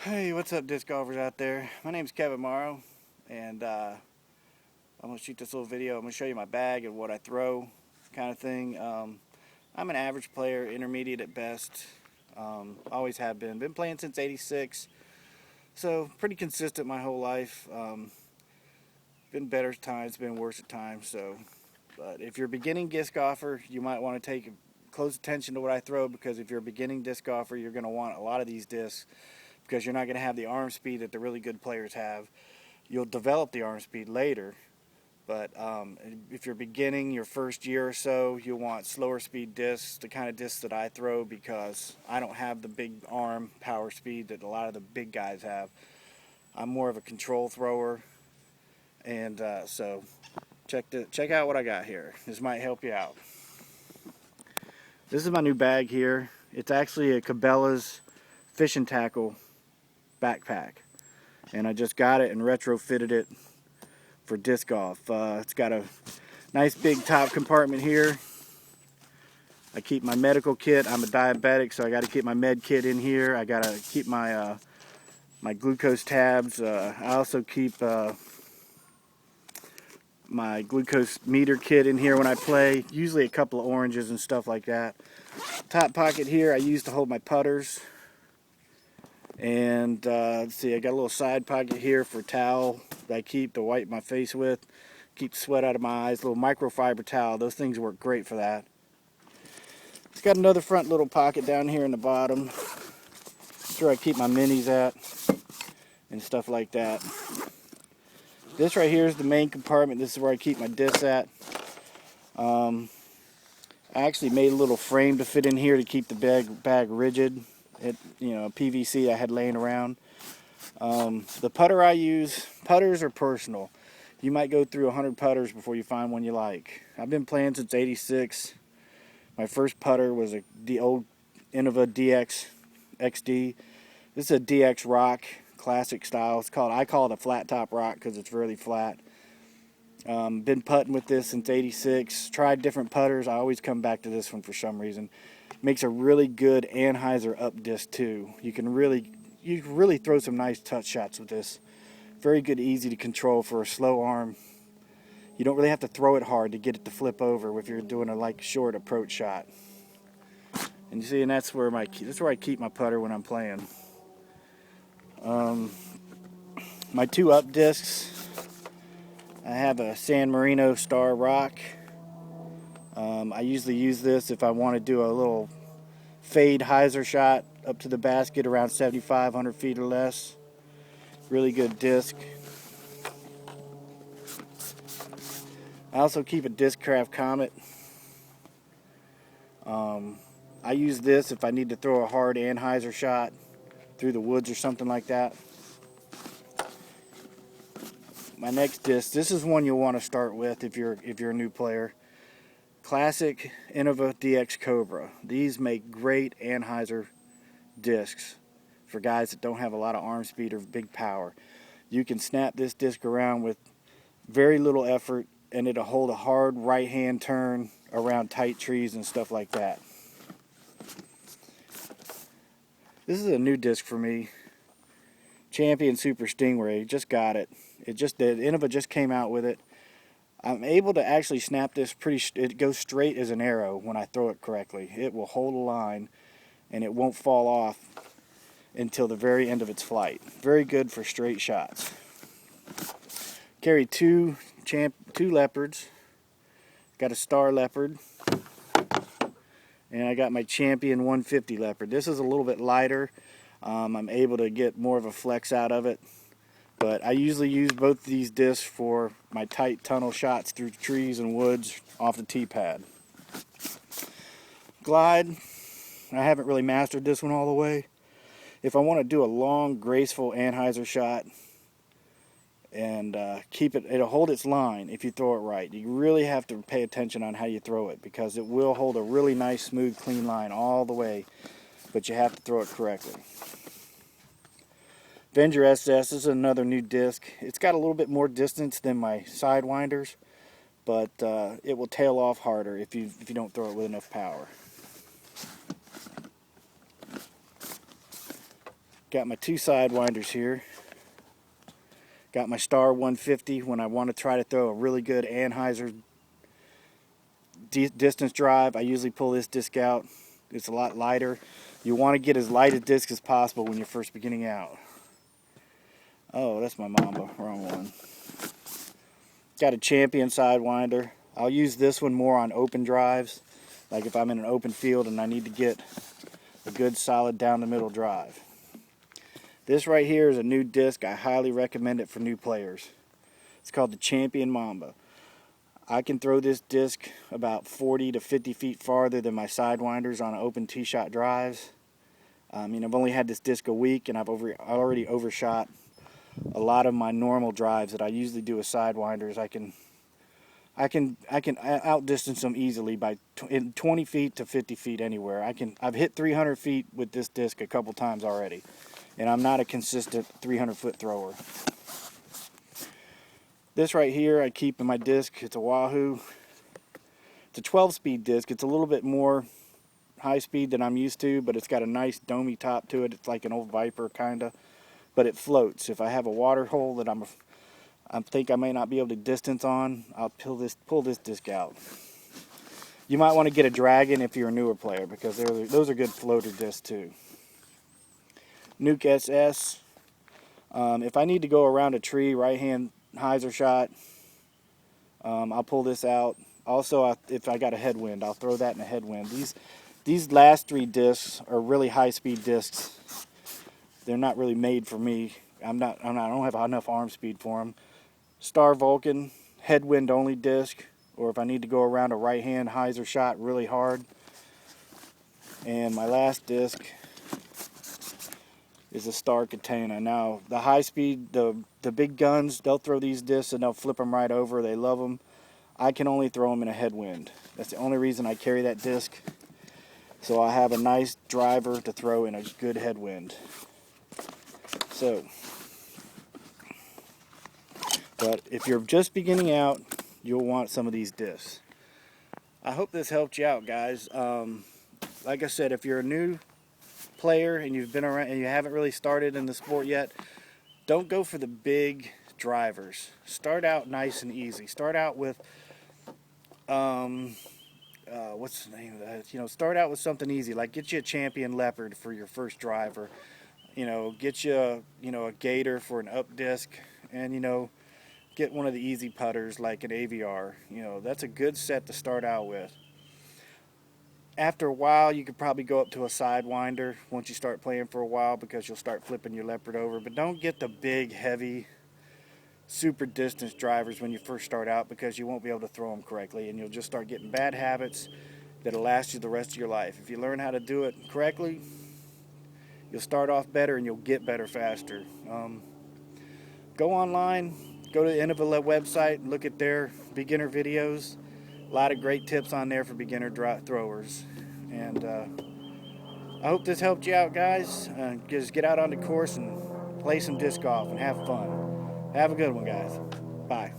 Hey, what's up, disc golfers out there? My name's Kevin Morrow, and I'm going to shoot this little video. I'm going to show you my bag and what I throw, kind of thing. I'm an average player, intermediate at best. Always have been. Been playing since '86, so pretty consistent my whole life. Been better at times, been worse at times. But if you're a beginning disc golfer, you might want to take close attention to what I throw, because if you're a beginning disc golfer, you're going to want a lot of these discs, because you're not going to have the arm speed that the really good players have. You'll develop the arm speed later, but if you're beginning your first year or so, you'll want slower speed discs, the kind of discs that I throw, because I don't have the big arm power speed that a lot of the big guys have. I'm more of a control thrower, and so check out what I got here. This might help you out. This is my new bag here. It's actually a Cabela's fishing tackle backpack, and I just got it and retrofitted it for disc golf. It's got a nice big top compartment here. I keep my medical kit. I'm a diabetic, so I got to keep my med kit in here. I got to keep my my glucose tabs. I also keep my glucose meter kit in here when I play. Usually a couple of oranges and stuff like that. Top pocket here I use to hold my putters. And let's see, I got a little side pocket here for towel that I keep to wipe my face with, keep the sweat out of my eyes. A little microfiber towel, those things work great for that. It's got another front little pocket down here in the bottom. That's where I keep my minis at and stuff like that. This right here is the main compartment. This is where I keep my discs at. I actually made a little frame to fit in here to keep the bag rigid. PVC I had laying around. The putter I use, putters are personal. You might go through 100 putters before you find one you like. I've been playing since '86. My first putter was the old Innova DX XD. This is a DX Rock classic style. I call it a flat top rock because it's really flat. Been putting with this since '86. Tried different putters. I always come back to this one for some reason. Makes a really good Anheuser up disc too. You can really throw some nice touch shots with this. Very good, easy to control for a slow arm. You don't really have to throw it hard to get it to flip over if you're doing a short approach shot. And you see, and that's where I keep my putter when I'm playing. My two up discs, I have a San Marino Star Rock. I usually use this if I want to do a little fade hyzer shot up to the basket around 7,500 feet or less. Really good disc. I also keep a Discraft Comet. I use this if I need to throw a hard Anheuser shot through the woods or something like that. My next disc, this is one you'll want to start with if you're a new player. Classic Innova DX Cobra. These make great Anheuser discs for guys that don't have a lot of arm speed or big power. You can snap this disc around with very little effort, and it'll hold a hard right hand turn around tight trees and stuff like that. This is a new disc for me. Champion Super Stingray. Just got it. Innova just came out with it. I'm able to actually snap this it goes straight as an arrow when I throw it correctly. It will hold a line and it won't fall off until the very end of its flight. Very good for straight shots. Carry two leopards. Got a Star Leopard. And I got my Champion 150 Leopard. This is a little bit lighter. I'm able to get more of a flex out of it. But I usually use both of these discs for my tight tunnel shots through trees and woods off the tee pad. Glide. I haven't really mastered this one all the way. If I want to do a long, graceful Anheuser shot and it'll hold its line if you throw it right. You really have to pay attention on how you throw it, because it will hold a really nice, smooth, clean line all the way, but you have to throw it correctly. Venger SS is another new disc. It's got a little bit more distance than my Sidewinders, but it will tail off harder if you don't throw it with enough power. Got my two sidewinders here. Got my Star 150 when I want to try to throw a really good Anheuser distance drive. I usually pull this disc out. It's a lot lighter. You want to get as light a disc as possible when you're first beginning out. Oh, that's my Mamba, wrong one. Got a Champion sidewinder. I'll use this one more on open drives, like if I'm in an open field and I need to get a good solid down the middle drive. This right here is a new disc. I highly recommend it for new players. It's called the Champion Mamba. I can throw this disc about 40 to 50 feet farther than my sidewinders on open tee shot drives. I've only had this disc a week, and I've already overshot a lot of my normal drives that I usually do with sidewinders. I can outdistance them easily by 20 feet to 50 feet anywhere. I've hit 300 feet with this disc a couple times already, and I'm not a consistent 300-foot thrower. This right here I keep in my disc. It's a Wahoo. It's a 12-speed disc. It's a little bit more high speed than I'm used to, but it's got a nice domey top to it. It's like an old Viper kinda, but it floats. If I have a water hole that I think I may not be able to distance on, I'll pull this disc out. You might want to get a Dragon if you're a newer player, because those are good floater discs too. Nuke SS. If I need to go around a tree, right-hand hyzer shot, I'll pull this out. Also, if I got a headwind, I'll throw that in a headwind. These last three discs are really high-speed discs. They're not really made for me. I don't have enough arm speed for them. Star Vulcan, headwind only disc, or if I need to go around a right-hand hyzer shot really hard. And my last disc is a Star Katana. Now, the high speed, the big guns, they'll throw these discs and they'll flip them right over. They love them. I can only throw them in a headwind. That's the only reason I carry that disc. So I have a nice driver to throw in a good headwind. So, but if you're just beginning out, you'll want some of these discs. I hope this helped you out, guys. Like I said, if you're a new player and you've been around and you haven't really started in the sport yet, don't go for the big drivers. Start out nice and easy. Start out with what's the name of that? Start out with something easy, like get you a Champion Leopard for your first driver. Get you a Gator for an up disc, and get one of the easy putters like an AVR. That's a good set to start out with. After a while, you could probably go up to a sidewinder once you start playing for a while, because you'll start flipping your Leopard over. But don't get the big, heavy, super distance drivers when you first start out, because you won't be able to throw them correctly, and you'll just start getting bad habits that'll last you the rest of your life. If you learn how to do it correctly, you'll start off better and you'll get better faster. Go online, go to the Innova website, look at their beginner videos. A lot of great tips on there for beginner throwers. And I hope this helped you out, guys. Just get out on the course and play some disc golf and have fun. Have a good one, guys. Bye.